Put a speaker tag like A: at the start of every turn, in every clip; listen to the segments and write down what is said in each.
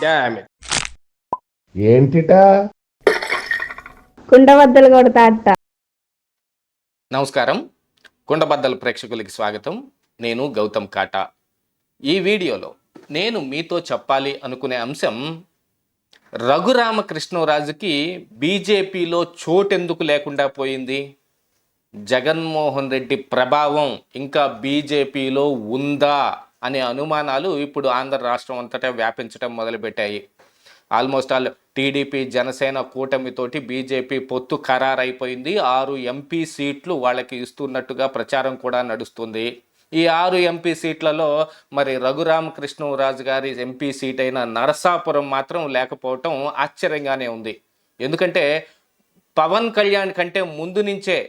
A: Damn it.
B: ఏంటిటా
C: కుండబద్దలు కొడతా అట్ట.
A: నమస్కారం, కుండబద్దల ప్రేక్షకులకి స్వాగతం. నేను గౌతమ్ కాటా. ఈ వీడియోలో నేను మీతో చెప్పాలి అనుకునే అంశం, రఘురామకృష్ణరాజుకి బీజేపీలో చోటెందుకు లేకుండా పోయింది, జగన్మోహన్ రెడ్డి ప్రభావం ఇంకా బీజేపీలో ఉందా అనే అనుమానాలు ఇప్పుడు ఆంధ్ర రాష్ట్రం అంతటా వ్యాపించడం మొదలుపెట్టాయి. ఆల్మోస్ట్ ఆల్ టీడీపీ జనసేన కూటమితోటి బీజేపీ పొత్తు ఖరారైపోయింది. 6 ఎంపీ సీట్లు వాళ్ళకి ఇస్తున్నట్టుగా ప్రచారం కూడా నడుస్తుంది. ఈ 6 ఎంపీ సీట్లలో మరి రఘురామకృష్ణరాజు గారి ఎంపీ సీట్ అయిన నరసాపురం మాత్రం లేకపోవటం ఆశ్చర్యంగానే ఉంది. ఎందుకంటే పవన్ కళ్యాణ్ కంటే ముందు నుంచే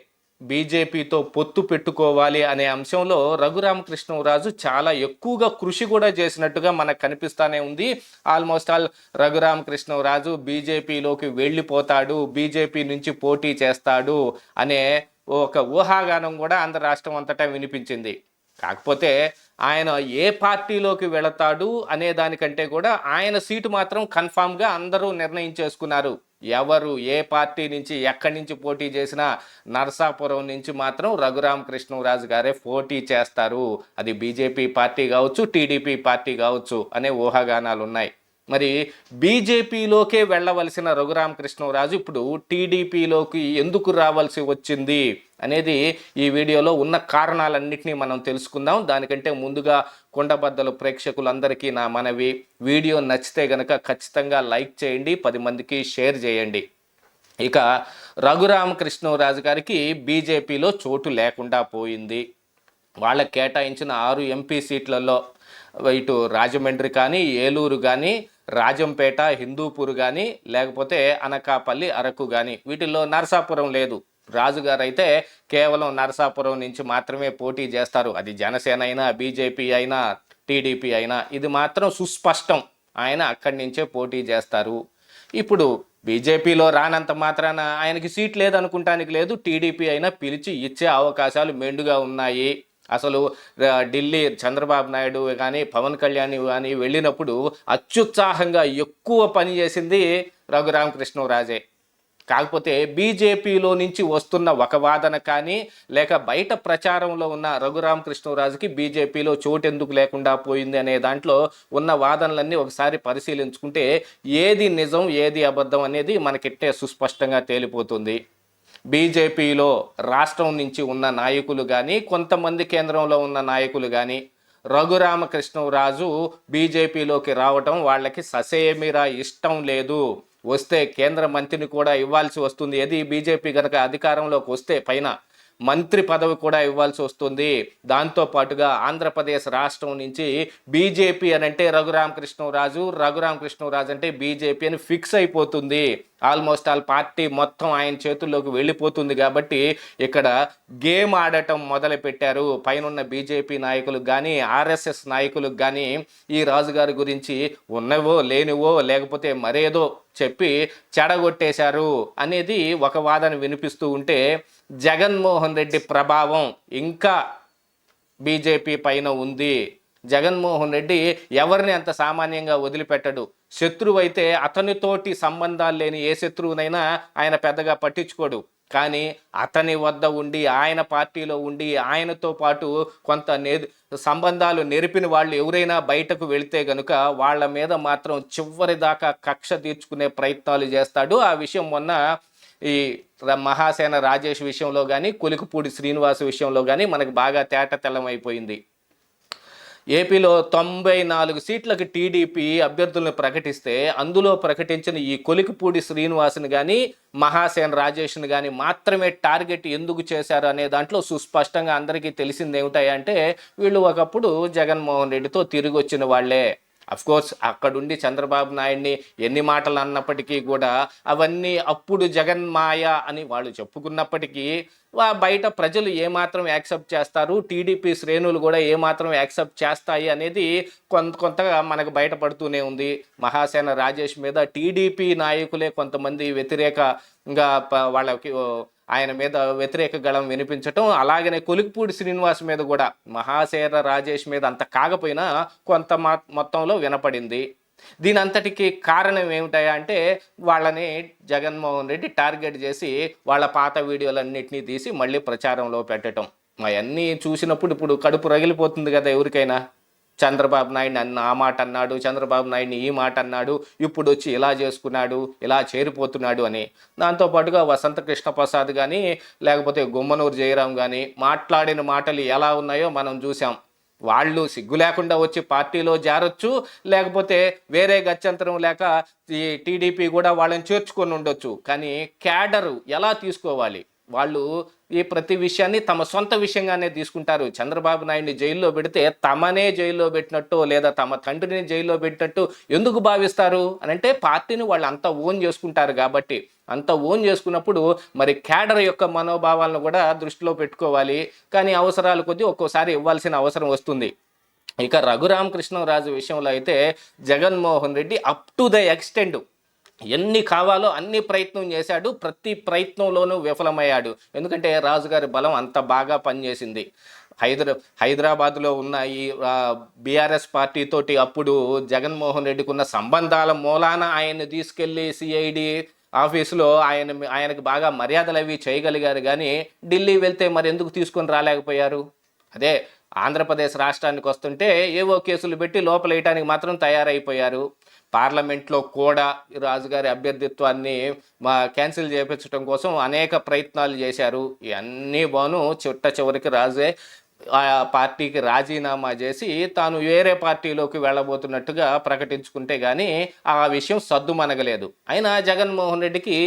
A: బీజేపీతో పొత్తు పెట్టుకోవాలి అనే అంశంలో రఘురామకృష్ణరాజు చాలా ఎక్కువగా కృషి కూడా చేసినట్టుగా మనకు కనిపిస్తానే ఉంది. ఆల్మోస్ట్ ఆల్ రఘురామకృష్ణరాజు బీజేపీలోకి వెళ్ళిపోతాడు, బీజేపీ నుంచి పోటీ చేస్తాడు అనే ఒక ఊహాగానం కూడా ఆంధ్ర రాష్ట్రం అంతటా వినిపించింది. కాకపోతే ఆయన ఏ పార్టీలోకి వెళతాడు అనే దానికంటే కూడా ఆయన సీటు మాత్రం కన్ఫామ్గా అందరూ నిర్ణయించేసుకున్నారు. ఎవరు ఏ పార్టీ నుంచి ఎక్కడి నుంచి పోటీ చేసినా నరసాపురం నుంచి మాత్రం రఘురామకృష్ణరాజు గారే పోటీ చేస్తారు. అది బీజేపీ పార్టీ కావచ్చు, టీడీపీ పార్టీ కావచ్చు అనే ఊహాగానాలు ఉన్నాయి. మరి బీజేపీలోకే వెళ్ళవలసిన రఘురామకృష్ణరాజు ఇప్పుడు టీడీపీలోకి ఎందుకు రావాల్సి వచ్చింది అనేది ఈ వీడియోలో ఉన్న కారణాలన్నింటినీ మనం తెలుసుకుందాం. దానికంటే ముందుగా కుండబద్దలు ప్రేక్షకులందరికీ నా మనవి, వీడియో నచ్చితే గనక ఖచ్చితంగా లైక్ చేయండి, 10 మందికి షేర్ చేయండి. ఇక రఘురామకృష్ణరాజు గారికి బీజేపీలో చోటు లేకుండా పోయింది. వాళ్ళకి కేటాయించిన 6 ఎంపీ సీట్లలో ఇటు రాజమండ్రి కానీ, ఏలూరు కానీ, రాజంపేట, హిందూపూర్ కానీ, లేకపోతే అనకాపల్లి, అరకు కానీ, వీటిల్లో నరసాపురం లేదు. రాజుగారు అయితే కేవలం నరసాపురం నుంచి మాత్రమే పోటీ చేస్తారు. అది జనసేన అయినా, బీజేపీ అయినా, టీడీపీ అయినా, ఇది మాత్రం సుస్పష్టం. ఆయన అక్కడి నుంచే పోటీ చేస్తారు. ఇప్పుడు బీజేపీలో రానంత మాత్రాన ఆయనకి సీట్ లేదనుకుంటానికి లేదు. టీడీపీ అయినా పిలిచి ఇచ్చే అవకాశాలు మెండుగా ఉన్నాయి. అసలు ఢిల్లీ చంద్రబాబు నాయుడు కానీ, పవన్ కళ్యాణ్ కానీ వెళ్ళినప్పుడు అత్యుత్సాహంగా ఎక్కువ పని చేసింది రఘురామకృష్ణరాజే. కాకపోతే బీజేపీలో నుంచి వస్తున్న ఒక వాదన కానీ, లేక బయట ప్రచారంలో ఉన్న రఘురామకృష్ణరాజుకి బీజేపీలో చోటెందుకు లేకుండా పోయింది అనే దాంట్లో ఉన్న వాదనలన్నీ ఒకసారి పరిశీలించుకుంటే ఏది నిజం ఏది అబద్ధం అనేది మనకిట్టే సుస్పష్టంగా తేలిపోతుంది. బీజేపీలో రాష్ట్రం నుంచి ఉన్న నాయకులు కానీ, కొంతమంది కేంద్రంలో ఉన్న నాయకులు కానీ రఘురామకృష్ణరాజు బీజేపీలోకి రావటం వాళ్ళకి ససేమిరా ఇష్టం లేదు. వస్తే కేంద్ర మంత్రిని కూడా ఇవ్వాల్సి వస్తుంది. ఏది బీజేపీ కనుక అధికారంలోకి వస్తే పైన మంత్రి పదవి కూడా ఇవ్వాల్సి వస్తుంది. దాంతోపాటుగా ఆంధ్రప్రదేశ్ రాష్ట్రం నుంచి బీజేపీ అని అంటే రఘురామకృష్ణరాజు, రఘురామకృష్ణరాజు అంటే బీజేపీ అని ఫిక్స్ అయిపోతుంది. ఆల్మోస్ట్ ఆల్ పార్టీ మొత్తం ఆయన చేతుల్లోకి వెళ్ళిపోతుంది. కాబట్టి ఇక్కడ గేమ్ ఆడటం మొదలు పెట్టారు. పైనున్న బీజేపీ నాయకులకు కానీ, ఆర్ఎస్ఎస్ నాయకులకు కానీ ఈ రాజుగారి గురించి ఉన్నవో లేనివో లేకపోతే మరేదో చెప్పి చెడగొట్టేశారు అనేది ఒక వాదన వినిపిస్తూ ఉంటే, జగన్మోహన్ రెడ్డి ప్రభావం ఇంకా బీజేపీ పైన ఉంది. జగన్మోహన్ రెడ్డి ఎవరిని అంత సామాన్యంగా వదిలిపెట్టడు. శత్రువు అయితే అతనితోటి సంబంధాలు లేని ఏ శత్రువునైనా ఆయన పెద్దగా పట్టించుకోడు. కానీ అతని వద్ద ఉండి, ఆయన పార్టీలో ఉండి, ఆయనతో పాటు కొంత సంబంధాలు నెరిపిన వాళ్ళు ఎవరైనా బయటకు వెళితే గనుక వాళ్ళ మీద మాత్రం చివరి దాకా కక్ష తీర్చుకునే ప్రయత్నాలు చేస్తాడు. ఆ విషయం మొన్న ఈ మహాసేన రాజేష్ విషయంలో కానీ, కొలికిపూడి శ్రీనివాస్ విషయంలో కానీ మనకు బాగా తేటతెల్లమైపోయింది. ఏపీలో 94 సీట్లకు టీడీపీ అభ్యర్థులను ప్రకటిస్తే అందులో ప్రకటించిన ఈ కొలికిపూడి శ్రీనివాస్ని కానీ, మహాసేన రాజేష్ని కానీ మాత్రమే టార్గెట్ ఎందుకు చేశారు అనే దాంట్లో సుస్పష్టంగా అందరికీ తెలిసింది ఏమిటాయంటే, వీళ్ళు ఒకప్పుడు జగన్మోహన్ రెడ్డితో తిరిగి వచ్చిన వాళ్ళే. అఫ్కోర్స్ అక్కడుండి చంద్రబాబు నాయుడిని ఎన్ని మాటలు అన్నప్పటికీ కూడా అవన్నీ అప్పుడు జగన్ మాయ అని వాళ్ళు చెప్పుకున్నప్పటికీ బయట ప్రజలు ఏమాత్రం యాక్సెప్ట్ చేస్తారు, టీడీపీ శ్రేణులు కూడా ఏమాత్రం యాక్సెప్ట్ చేస్తాయి అనేది కొంతగా మనకు బయటపడుతూనే ఉంది. మహాసేన రాజేష్ మీద టీడీపీ నాయకులే కొంతమంది వ్యతిరేకంగా వాళ్ళకి ఆయన మీద వ్యతిరేక గళం వినిపించటం, అలాగనే కొలికిపూడి శ్రీనివాస్ మీద కూడా మహాసేన రాజేష్ మీద అంత కాకపోయినా కొంత మొత్తంలో వినపడింది. దీని అంతటికి కారణం ఏమిటాయా అంటే వాళ్ళని జగన్మోహన్ రెడ్డి టార్గెట్ చేసి వాళ్ళ పాత వీడియోలన్నింటినీ తీసి మళ్ళీ ప్రచారంలో పెట్టడం. అవన్నీ చూసినప్పుడు ఇప్పుడు కడుపు రగిలిపోతుంది కదా ఎవరికైనా. చంద్రబాబు నాయుడు ఆ మాట అన్నాడు, చంద్రబాబు నాయుడిని ఈ మాట అన్నాడు, ఇప్పుడు వచ్చి ఇలా చేసుకున్నాడు, ఇలా చేరిపోతున్నాడు అని. దాంతోపాటుగా వసంత కృష్ణప్రసాద్ కానీ లేకపోతే గుమ్మనూరు జయరాం కానీ మాట్లాడిన మాటలు ఎలా ఉన్నాయో మనం చూసాం. వాళ్ళు సిగ్గు లేకుండా వచ్చి పార్టీలో చేరొచ్చు, లేకపోతే వేరే గత్యంతరం లేక ఈ టీడీపీ కూడా వాళ్ళని చేర్చుకొని ఉండొచ్చు. కానీ క్యాడరు ఎలా తీసుకోవాలి? వాళ్ళు ఈ ప్రతి విషయాన్ని తమ సొంత విషయంగానే తీసుకుంటారు. చంద్రబాబు నాయుడిని జైల్లో పెడితే తమనే జైల్లో పెట్టినట్టు లేదా తమ తండ్రిని జైల్లో పెట్టినట్టు ఎందుకు భావిస్తారు అని అంటే పార్టీని వాళ్ళు అంతా ఓన్ చేసుకుంటారు కాబట్టి. అంత ఓన్ చేసుకున్నప్పుడు మరి క్యాడర్ యొక్క మనోభావాలను కూడా దృష్టిలో పెట్టుకోవాలి. కానీ అవసరాలు కొద్దీ ఒక్కోసారి ఇవ్వాల్సిన అవసరం వస్తుంది. ఇక రఘురామకృష్ణరాజు విషయంలో అయితే Jaganmohan Reddy up to the extend ఎన్ని కావాలో అన్ని ప్రయత్నం చేశాడు, ప్రతి ప్రయత్నంలోనూ విఫలమయ్యాడు. ఎందుకంటే రాజుగారి బలం అంత బాగా పనిచేసింది. హైదరాబాద్లో ఉన్న ఈ బీఆర్ఎస్ పార్టీతోటి అప్పుడు జగన్మోహన్ రెడ్డికి ఉన్న సంబంధాల మూలాన ఆయన్ని తీసుకెళ్ళి సిఐడి ఆఫీసులో ఆయనకు బాగా మర్యాదలు అవి చేయగలిగారు. కానీ ఢిల్లీ వెళ్తే మరి ఎందుకు తీసుకొని రాలేకపోయారు? అదే ఆంధ్రప్రదేశ్ రాష్ట్రానికి వస్తుంటే ఏవో కేసులు పెట్టి లోపలేయటానికి మాత్రం తయారైపోయారు. పార్లమెంట్లో కూడా రాజుగారి అభ్యర్థిత్వాన్ని క్యాన్సిల్ చేయించడం కోసం అనేక ప్రయత్నాలు చేశారు. ఇవన్నీ బాను చివరికి రాజే ఆ పార్టీకి రాజీనామా చేసి తాను వేరే పార్టీలోకి వెళ్ళబోతున్నట్టుగా ప్రకటించుకుంటే కానీ ఆ విషయం సద్దుమనగలేదు. అయినా జగన్మోహన్ రెడ్డికి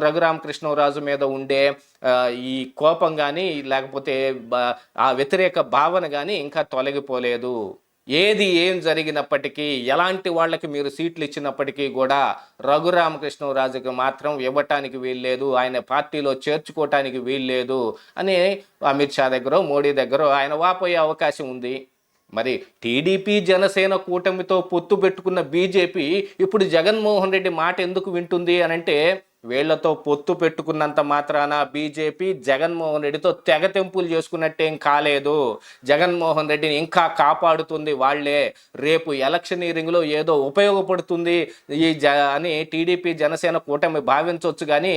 A: రఘురామకృష్ణరాజు మీద ఉండే ఈ కోపం కానీ లేకపోతే ఆ వ్యతిరేక భావన కానీ ఇంకా తొలగిపోలేదు. ఏం జరిగినప్పటికీ ఎలాంటి వాళ్ళకి మీరు సీట్లు ఇచ్చినప్పటికీ కూడా రఘురామకృష్ణరాజుకి మాత్రం ఇవ్వటానికి వీల్లేదు, ఆయన పార్టీలో చేర్చుకోవటానికి వీల్లేదు అని అమిత్ షా దగ్గర మోడీ దగ్గర ఆయన వాపోయే అవకాశం ఉంది. మరి టీడీపీ జనసేన కూటమితో పొత్తు పెట్టుకున్న బీజేపీ ఇప్పుడు జగన్మోహన్ రెడ్డి మాట ఎందుకు వింటుంది అని అంటే వీళ్లతో పొత్తు పెట్టుకున్నంత మాత్రాన బీజేపీ జగన్మోహన్ రెడ్డితో తెగతెంపులు చేసుకున్నట్టేం కాలేదు. జగన్మోహన్ రెడ్డిని ఇంకా కాపాడుతుంది వాళ్లే. రేపు ఎలక్షనీరింగ్లో ఏదో ఉపయోగపడుతుంది అని టీడీపీ జనసేన కూటమి భావించవచ్చు. కానీ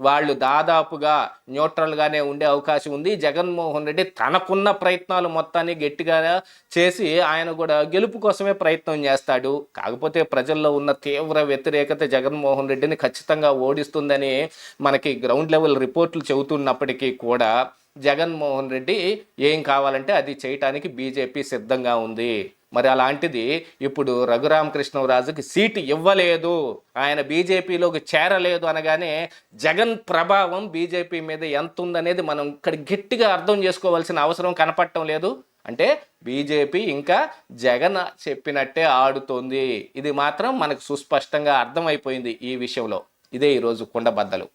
A: వాళ్ళు దాదాపుగా న్యూట్రల్గానే ఉండే అవకాశం ఉంది. జగన్మోహన్ రెడ్డి తనకున్న ప్రయత్నాలు మొత్తాన్ని గట్టిగా చేసి ఆయన కూడా గెలుపు కోసమే ప్రయత్నం చేస్తాడు. కాకపోతే ప్రజల్లో ఉన్న తీవ్ర వ్యతిరేకత జగన్మోహన్ రెడ్డిని ఖచ్చితంగా ఓడిస్తుందని మనకి గ్రౌండ్ లెవెల్ రిపోర్ట్లు చెబుతున్నప్పటికీ కూడా జగన్మోహన్ రెడ్డి ఏం కావాలంటే అది చేయటానికి బీజేపీ సిద్ధంగా ఉంది. మరి అలాంటిది ఇప్పుడు రఘురామకృష్ణరాజుకి సీటు ఇవ్వలేదు, ఆయన బీజేపీలోకి చేరలేదు అనగానే జగన్ ప్రభావం బీజేపీ మీద ఎంత ఉందనేది మనం ఇక్కడ గట్టిగా అర్థం చేసుకోవాల్సిన అవసరం కనపడటం లేదు. అంటే బీజేపీ ఇంకా జగన్ చెప్పినట్టే ఆడుతోంది. ఇది మాత్రం మనకు సుస్పష్టంగా అర్థమైపోయింది ఈ విషయంలో. ఇదే ఈరోజు కుండబద్దలు.